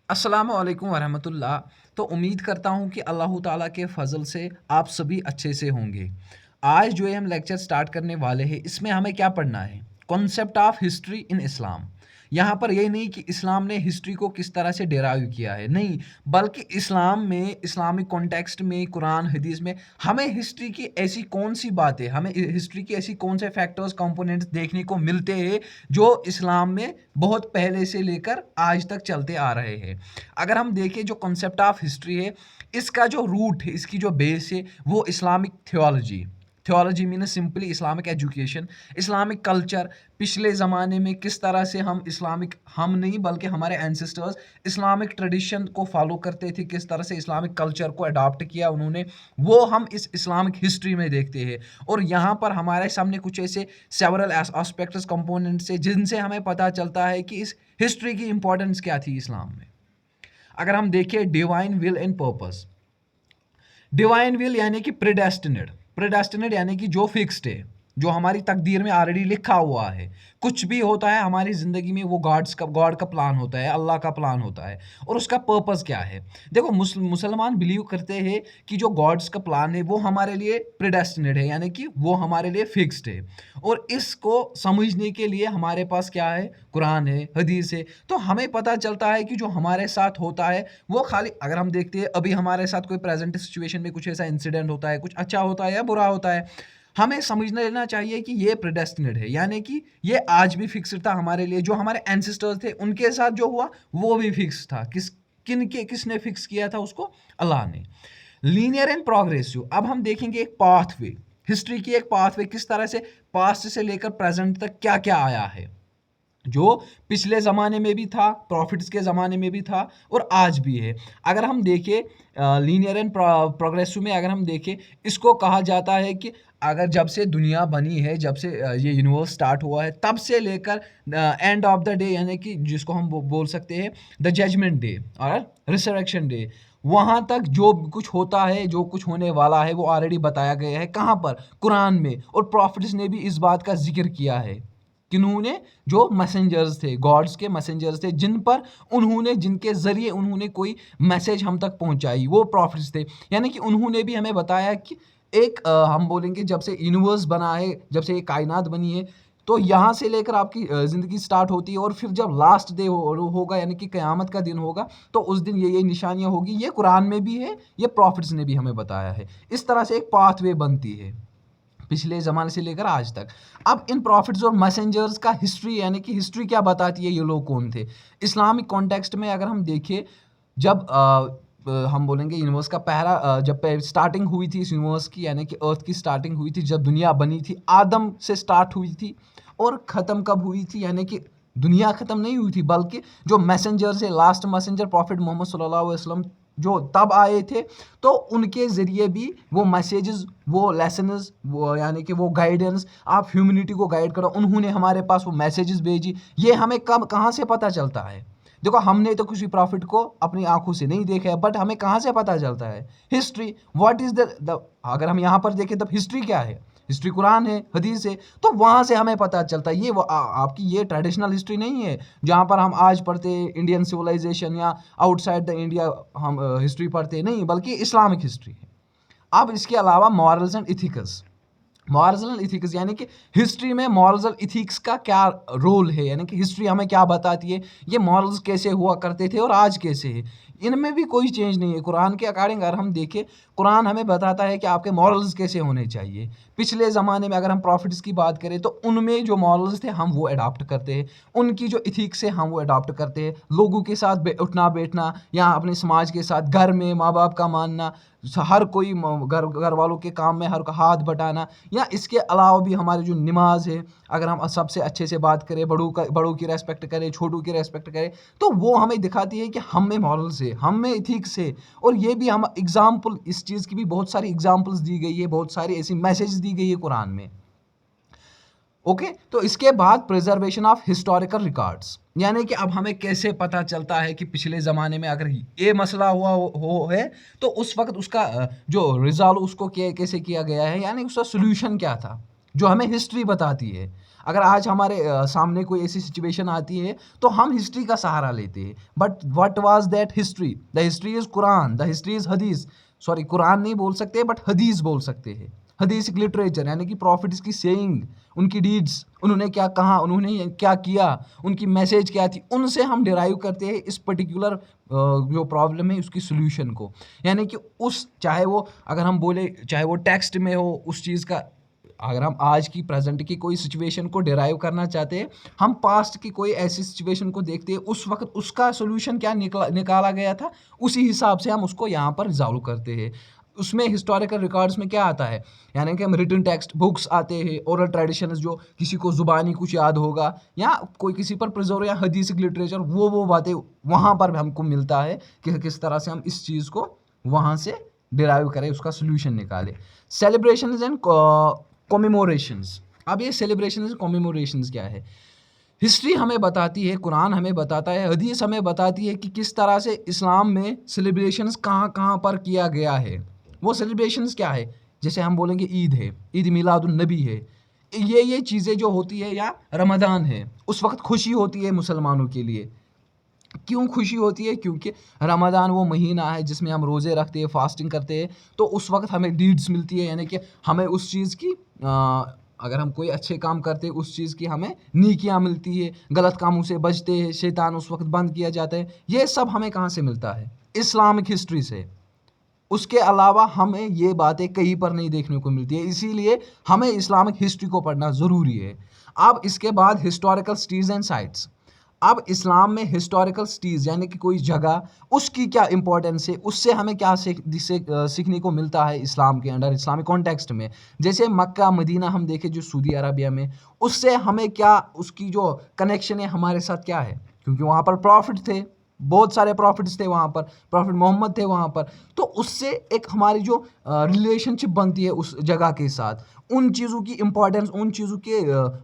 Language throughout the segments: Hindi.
अस्सलामु अलैकुम वरहमतुल्लाह। तो उम्मीद करता हूँ कि अल्लाह ताला के फ़ज़ल से आप सभी अच्छे से होंगे। आज जो है हम लेक्चर स्टार्ट करने वाले हैं, इसमें हमें क्या पढ़ना है? कॉन्सेप्ट ऑफ हिस्ट्री इन इस्लाम। यहाँ पर ये नहीं कि इस्लाम ने हिस्ट्री को किस तरह से डेराइव किया है, नहीं, बल्कि इस्लाम में, इस्लामिक कॉन्टेक्स्ट में, कुरान हदीस में हमें हिस्ट्री की ऐसी कौन सी बातें, हमें हिस्ट्री की ऐसी कौन से फैक्टर्स, कंपोनेंट्स देखने को मिलते हैं जो इस्लाम में बहुत पहले से लेकर आज तक चलते आ रहे हैं। अगर हम देखें जो कॉन्सेप्ट ऑफ हिस्ट्री है, इसका जो रूट है, इसकी जो बेस है, वो Islamic theology. Theology means simply Islamic education, Islamic culture. पिछले ज़माने में किस तरह से हम नहीं बल्कि हमारे एंसेस्टर्स इस्लामिक ट्रेडिशन को फॉलो करते थे, किस तरह से इस्लामिक कल्चर को अडॉप्ट किया उन्होंने, वो हम इस इस्लामिक हिस्ट्री में देखते हैं। और यहाँ पर हमारे सामने कुछ ऐसे सेवरल एस्पेक्ट्स, कंपोनेंट्स है जिनसे हमें पता चलता है कि इस हिस्ट्री की इंपॉर्टेंस क्या थी इस्लाम में। अगर हम देखें divine will and purpose, divine will यानी कि प्रिडेस्टिनेड, प्रिडेस्टिनेड यानी कि जो फिक्स्ड है, जो हमारी तकदीर में ऑलरेडी लिखा हुआ है। कुछ भी होता है हमारी ज़िंदगी में, वो गॉड का प्लान होता है, अल्लाह का प्लान होता है। और उसका पर्पस क्या है? देखो, मुसलमान बिलीव करते हैं कि जो गॉड्स का प्लान है वो हमारे लिए प्रिडेस्टिनेड है, यानी कि वो हमारे लिए फिक्स्ड है। और इसको समझने के लिए हमारे पास क्या है? कुरान है, हदीस है। तो हमें पता चलता है कि जो हमारे साथ होता है वो खाली, अगर हम देखते हैं अभी हमारे साथ कोई प्रेजेंट सिचुएशन में कुछ ऐसा इंसिडेंट होता है, कुछ अच्छा होता है या बुरा होता है, हमें समझ लेना चाहिए कि ये प्रेडेस्टिनेड है, यानी कि ये आज भी फिक्स्ड था हमारे लिए। जो हमारे एंसेस्टर्स थे उनके साथ जो हुआ वो भी फिक्स था। किसने फिक्स किया था उसको? अल्लाह ने। लीनियर एंड प्रोग्रेसिव, अब हम देखेंगे एक पाथवे, हिस्ट्री की एक पाथवे, किस तरह से पास्ट से लेकर प्रेजेंट तक क्या क्या आया है, जो पिछले ज़माने में भी था, प्रॉफिट्स के ज़माने में भी था और आज भी है। अगर हम देखें लीनियर एंड प्रोग्रेसिव में, अगर हम देखें, इसको कहा जाता है कि अगर जब से दुनिया बनी है, जब से ये यूनिवर्स स्टार्ट हुआ है, तब से लेकर एंड ऑफ द डे, यानी कि जिसको हम बोल सकते हैं द जजमेंट डे और रिसरेक्शन डे, वहाँ तक जो कुछ होता है, जो कुछ होने वाला है, वो ऑलरेडी बताया गया है। कहाँ पर? कुरान में। और प्रॉफिट्स ने भी इस बात का जिक्र किया है। किन्होंने? जो मैसेंजर्स थे, गॉड्स के मैसेंजर्स थे, जिनके ज़रिए उन्होंने कोई मैसेज हम तक पहुंचाई, वो प्रॉफिट्स थे। यानी कि उन्होंने भी हमें बताया कि हम बोलेंगे जब से यूनिवर्स बना है, जब से ये कायनात बनी है, तो यहाँ से लेकर आपकी ज़िंदगी स्टार्ट होती है। और फिर जब लास्ट डे होगा, यानी कि क़यामत का दिन होगा, तो उस दिन ये निशानियाँ होगी। ये कुरान में भी है, ये प्रॉफिट्स ने भी हमें बताया है। इस तरह से एक पाथवे बनती है पिछले ज़माने से लेकर आज तक। अब इन प्रॉफिट्स और मैसेंजर्स का हिस्ट्री, यानी कि हिस्ट्री क्या बताती है, ये लोग कौन थे इस्लामिक कॉन्टेक्स्ट में? अगर हम देखें, जब हम बोलेंगे यूनिवर्स का पहला जब स्टार्टिंग हुई थी इस यूनिवर्स की, यानी कि अर्थ की स्टार्टिंग हुई थी, जब दुनिया बनी थी, आदम से स्टार्ट हुई थी। और ख़त्म कब हुई थी? यानी कि दुनिया ख़त्म नहीं हुई थी, बल्कि जो मैसेंजर से लास्ट मैसेंजर प्रॉफिट मोहम्मद सल्लल्लाहु अलैहि वसल्लम जो तब आए थे, तो उनके ज़रिए भी वो मैसेजेस, वो लेसन्स, वो यानी कि वो गाइडेंस, आप ह्यूमनिटी को गाइड करो, उन्होंने हमारे पास वो मैसेजेस भेजी। ये हमें कब, कहाँ से पता चलता है? देखो, हमने तो किसी प्रॉफिट को अपनी आंखों से नहीं देखा है, बट हमें कहाँ से पता चलता है? हिस्ट्री। व्हाट इज़ द अगर हम यहाँ पर देखें तब हिस्ट्री क्या है? हिस्ट्री कुरान है, हदीस है। तो वहाँ से हमें पता चलता है। ये वो आपकी ये ट्रेडिशनल हिस्ट्री नहीं है जहाँ पर हम आज पढ़ते हैं इंडियन सिविलाइजेशन या आउटसाइड द इंडिया हम हिस्ट्री पढ़ते नहीं, बल्कि इस्लामिक हिस्ट्री है। अब इसके अलावा morals and ethics, morals and ethics यानी कि हिस्ट्री में मॉरल्स और इथिक्स का क्या रोल है, यानी कि हिस्ट्री हमें क्या बताती है, ये मॉरल्स कैसे हुआ करते थे और आज कैसे है, इनमें भी कोई चेंज नहीं है। कुरान के अकॉर्डिंग अगर हम देखें, कुरान हमें बताता है कि आपके मॉरल्स कैसे होने चाहिए। पिछले ज़माने में अगर हम प्रॉफिट्स की बात करें, तो उनमें जो मॉरल्स थे हम वो अडॉप्ट करते हैं, उनकी जो इथिक्स है हम वो अडॉप्ट करते हैं। लोगों के साथ उठना बैठना, या अपने समाज के साथ, घर में माँ बाप का मानना, हर कोई घर वालों के काम में हर का हाथ बटाना, या इसके अलावा भी हमारी जो नमाज है, अगर हम सबसे अच्छे से बात करें, बड़ों की रेस्पेक्ट करें, छोटों की रेस्पेक्ट करें, तो वो हमें दिखाती है कि हम में मॉरल्स है, हम में इथिक्स है। और ये भी हम एग्जाम्पल, इस चीज़ की भी बहुत सारी एग्जाम्पल्स दी गई है, बहुत सारी ऐसी मैसेज दी गई है कुरान में। ओके, तो इसके बाद प्रिजर्वेशन ऑफ हिस्टोरिकल रिकॉर्ड्स, यानी कि अब हमें कैसे पता चलता है कि पिछले ज़माने में अगर ये मसला हुआ हो है, तो उस वक्त उसका जो रिजॉल्व उसको कैसे किया गया है, यानी उसका सोल्यूशन क्या था, जो हमें हिस्ट्री बताती है। अगर आज हमारे सामने कोई ऐसी सिचुएशन आती है तो हम हिस्ट्री का सहारा लेते हैं, but what was that history? The history is Quran, the history is हदीस। सॉरी, कुरान नहीं बोल सकते बट हदीस बोल सकते हैं। हदीसिक लिटरेचर यानी कि प्रॉफिट्स की सेइंग, उनकी डीड्स, उन्होंने क्या कहा, उन्होंने क्या किया, उनकी मैसेज क्या थी, उनसे हम डिराइव करते हैं इस पर्टिकुलर जो प्रॉब्लम है उसकी सोल्यूशन को। यानी कि उस, चाहे वो अगर हम बोले चाहे वो टेक्स्ट में हो उस चीज़ का, अगर हम आज की प्रेजेंट की कोई सिचुएशन को डिराइव करना चाहते हैं, हम पास्ट की कोई ऐसी सिचुएशन को देखते हैं, उस वक्त उसका सोल्यूशन क्या निकाला गया था, उसी हिसाब से हम उसको यहाँ पर रिजॉल्व करते हैं। उसमें हिस्टोरिकल रिकॉर्ड्स में क्या आता है, यानी कि हम रिटन टेक्स्ट बुक्स आते हैं, ओरल ट्रेडिशंस, जो किसी को ज़ुबानी कुछ याद होगा या कोई किसी पर प्रिजर्व या हदीसिक लिटरेचर, वो बातें वहाँ पर हमको मिलता है कि किस तरह से हम इस चीज़ को वहाँ से डिराइव करें, उसका सोल्यूशन निकालें। Celebrations and commemorations. अब ये सेलिब्रेशंस एंड कॉमेमोरेशंस क्या है? हिस्ट्री हमें बताती है, कुरान हमें बताता है, हदीस हमें बताती है कि किस तरह से इस्लाम में सेलिब्रेशंस कहाँ कहाँ पर किया गया है। वो सेलिब्रेशंस क्या है? जैसे हम बोलेंगे ईद है, ईद मिलादुन नबी है, ये चीज़ें जो होती है, या रमज़ान है, उस वक्त खुशी होती है मुसलमानों के लिए। क्यों खुशी होती है? क्योंकि रमज़ान वो महीना है जिसमें हम रोज़े रखते हैं, फास्टिंग करते हैं, तो उस वक्त हमें डीड्स मिलती है, यानी कि हमें उस चीज़ की अगर हम कोई अच्छे काम करते हैं उस चीज़ की हमें नीकियाँ मिलती है, गलत कामों से बचते हैं, शैतान उस वक्त बंद किया जाता है। ये सब हमें कहाँ से मिलता है? इस्लामिक हिस्ट्री से। उसके अलावा हमें ये बातें कहीं पर नहीं देखने को मिलती है, इसीलिए हमें इस्लामिक हिस्ट्री को पढ़ना ज़रूरी है। अब इसके बाद हिस्टोरिकल सिटीज़ एंड साइट्स। अब इस्लाम में हिस्टोरिकल सिटीज़ यानी कि कोई जगह, उसकी क्या इंपॉर्टेंस है, उससे हमें क्या सीखने को मिलता है इस्लाम के अंडर, इस्लामिक कॉन्टेक्स्ट में। जैसे मक्का मदीना हम देखें जो सऊदी अरबिया में, उससे हमें क्या, उसकी जो कनेक्शन है हमारे साथ क्या है? क्योंकि वहाँ पर प्रॉफिट थे, बहुत सारे प्रॉफिट्स थे वहाँ पर, प्रॉफिट मोहम्मद थे वहाँ पर, तो उससे एक हमारी जो रिलेशनशिप बनती है उस जगह के साथ, उन चीज़ों की इंपॉर्टेंस, उन चीज़ों के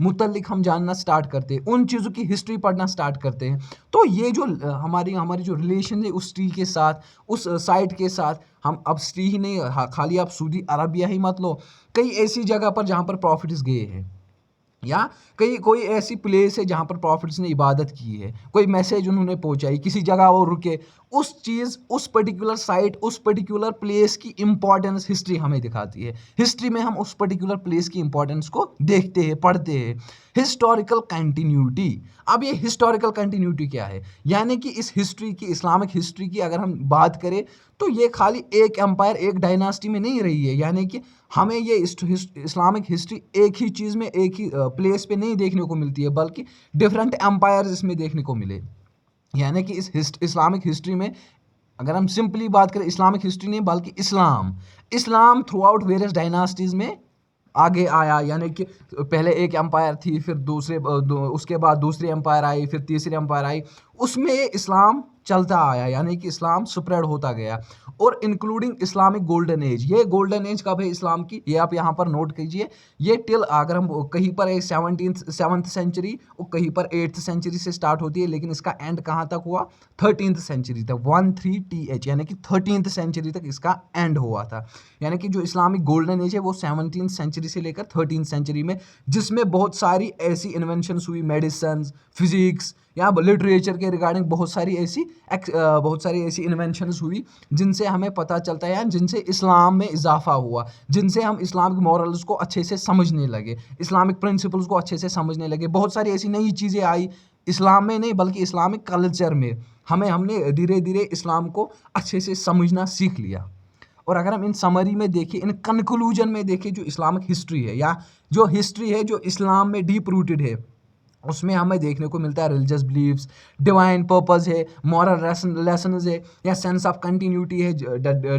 मुतल्लिक हम जानना स्टार्ट करते हैं, उन चीज़ों की हिस्ट्री पढ़ना स्टार्ट करते हैं। तो ये जो हमारी जो रिलेशन है उस ट्री के साथ, उस साइट के साथ, हम अब ट्री ही नहीं, खाली आप सऊदी अरबिया ही मत लो, कई ऐसी जगह पर जहाँ पर प्रॉफिट्स गए हैं, या कोई ऐसी प्लेस है जहाँ पर प्रॉफिट्स ने इबादत की है, कोई मैसेज उन्होंने पहुँचाई, किसी जगह वो रुके, उस चीज़, उस पर्टिकुलर साइट, उस पर्टिकुलर प्लेस की इंपॉर्टेंस हिस्ट्री हमें दिखाती है। हिस्ट्री में हम उस पर्टिकुलर प्लेस की इंपॉर्टेंस को देखते हैं, पढ़ते हैं। Historical continuity. अब ये हिस्टोरिकल कंटिन्यूटी क्या है? यानी कि इस हिस्ट्री की, इस्लामिक हिस्ट्री की अगर हम बात करें तो ये खाली एक एम्पायर, एक डायनास्टी में नहीं रही है, यानी कि हमें ये इस्लामिक हिस्ट्री एक ही चीज़ में, एक ही प्लेस पे नहीं देखने को मिलती है, बल्कि डिफरेंट एम्पायर्स इसमें देखने को मिले। यानी कि इस इस्लामिक हिस्ट्री में अगर हम सिंपली बात करें, इस्लामिक हिस्ट्री नहीं बल्कि इस्लाम थ्रू आउट वेरियस डायनास्टीज़ में आगे आया, यानी कि पहले एक एम्पायर थी, फिर उसके बाद दूसरी एम्पायर आई, फिर तीसरी एम्पायर आई, उसमें इस्लाम चलता आया, यानी कि इस्लाम स्प्रेड होता गया, और इंक्लूडिंग इस्लामिक गोल्डन एज। ये गोल्डन एज कब है इस्लाम की, ये आप यहाँ पर नोट कीजिए। ये टिल, अगर हम कहीं पर 7th सेंचुरी और कहीं पर 8th सेंचुरी से स्टार्ट होती है, लेकिन इसका एंड कहाँ तक हुआ? 13th सेंचुरी तक, 13th, यानी कि 13th सेंचुरी तक इसका एंड हुआ था। यानी कि जो इस्लामिक गोल्डन एज है वो 17th सेंचुरी से लेकर 13th सेंचुरी में, जिसमें बहुत सारी ऐसी इन्वेंशंस हुई, मेडिसिन, फिजिक्स या लिटरेचर के रिगार्डिंग बहुत सारी ऐसी इन्वेंशंस हुई जिनसे हमें पता चलता है, जिनसे इस्लाम में इजाफा हुआ, जिनसे हम इस्लामिक मॉरल्स को अच्छे से समझने लगे, इस्लामिक प्रिंसिपल्स को अच्छे से समझने लगे। बहुत सारी ऐसी नई चीज़ें आई इस्लाम में, नहीं बल्कि इस्लामिक कल्चर में। हमने धीरे धीरे इस्लाम को अच्छे से समझना सीख लिया। और अगर हम इन समरी में देखें, इन कंक्लूजन में देखें, जो इस्लामिक हिस्ट्री है, या जो हिस्ट्री है जो इस्लाम में डीप रूटेड है, उसमें हमें देखने को मिलता है रिलीजियस बिलीव्स, डिवाइन पर्पस है, मॉरल लेसन्स है, या सेंस ऑफ कंटिन्यूटी है,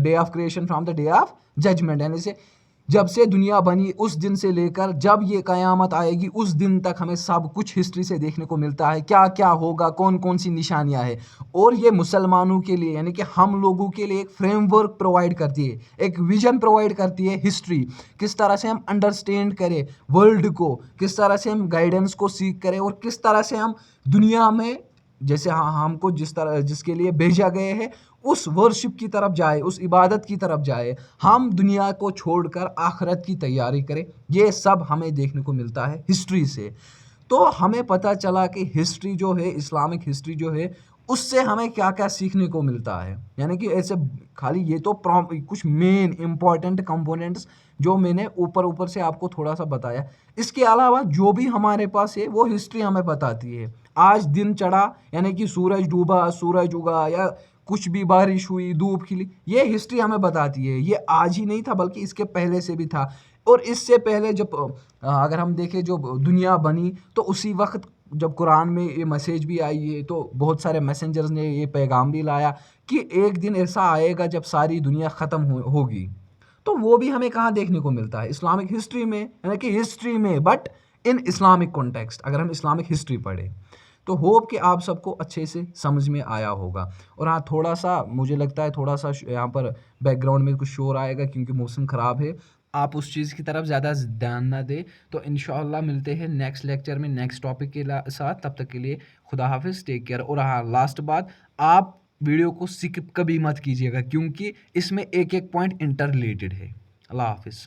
day of creation from the day of judgement, यानी से जब से दुनिया बनी उस दिन से लेकर जब ये क़यामत आएगी उस दिन तक हमें सब कुछ हिस्ट्री से देखने को मिलता है, क्या क्या होगा, कौन कौन सी निशानियां हैं। और ये मुसलमानों के लिए, यानी कि हम लोगों के लिए एक फ्रेमवर्क प्रोवाइड करती है, एक विजन प्रोवाइड करती है हिस्ट्री, किस तरह से हम अंडरस्टैंड करें वर्ल्ड को, किस तरह से हम गाइडेंस को सीख करें, और किस तरह से हम दुनिया में जैसे हमको जिस तरह जिसके लिए भेजा गए है उस वर्शिप की तरफ जाए, उस इबादत की तरफ जाए, हम दुनिया को छोड़कर आखिरत की तैयारी करें। ये सब हमें देखने को मिलता है हिस्ट्री से। तो हमें पता चला कि हिस्ट्री जो है, इस्लामिक हिस्ट्री जो है, उससे हमें क्या क्या सीखने को मिलता है। यानी कि ऐसे खाली ये तो कुछ मेन इंपॉर्टेंट कंपोनेंट्स जो मैंने ऊपर ऊपर से आपको थोड़ा सा बताया। इसके अलावा जो भी हमारे पास है वो हिस्ट्री हमें बताती है। आज दिन चढ़ा यानी कि सूरज डूबा, सूरज उगा, या कुछ भी बारिश हुई, धूप खिली, ये हिस्ट्री हमें बताती है। ये आज ही नहीं था बल्कि इसके पहले से भी था। और इससे पहले जब अगर हम देखें जो दुनिया बनी, तो उसी वक्त जब कुरान में ये मैसेज भी आई है, तो बहुत सारे मैसेंजर्स ने ये पैगाम भी लाया कि एक दिन ऐसा आएगा जब सारी दुनिया ख़त्म होगी। तो वो भी हमें कहाँ देखने को मिलता है? इस्लामिक हिस्ट्री में, यानी कि हिस्ट्री में, बट इन इस्लामिक कॉन्टेक्स्ट, अगर हम इस्लामिक हिस्ट्री पढ़ें। तो होप कि आप सबको अच्छे से समझ में आया होगा। और हाँ, थोड़ा सा मुझे लगता है थोड़ा सा यहाँ पर बैकग्राउंड में कुछ शोर आएगा क्योंकि मौसम ख़राब है। आप उस चीज़ की तरफ ज़्यादा ध्यान ना दें। तो इंशाअल्लाह मिलते हैं नेक्स्ट लेक्चर में नेक्स्ट टॉपिक के साथ। तब तक के लिए खुदा हाफिज़, टेक केयर। और हाँ, लास्ट बात, आप वीडियो को स्किप कभी मत कीजिएगा क्योंकि इसमें एक एक पॉइंट इंटर रिलेटेड है। अल्लाह हाफिज़।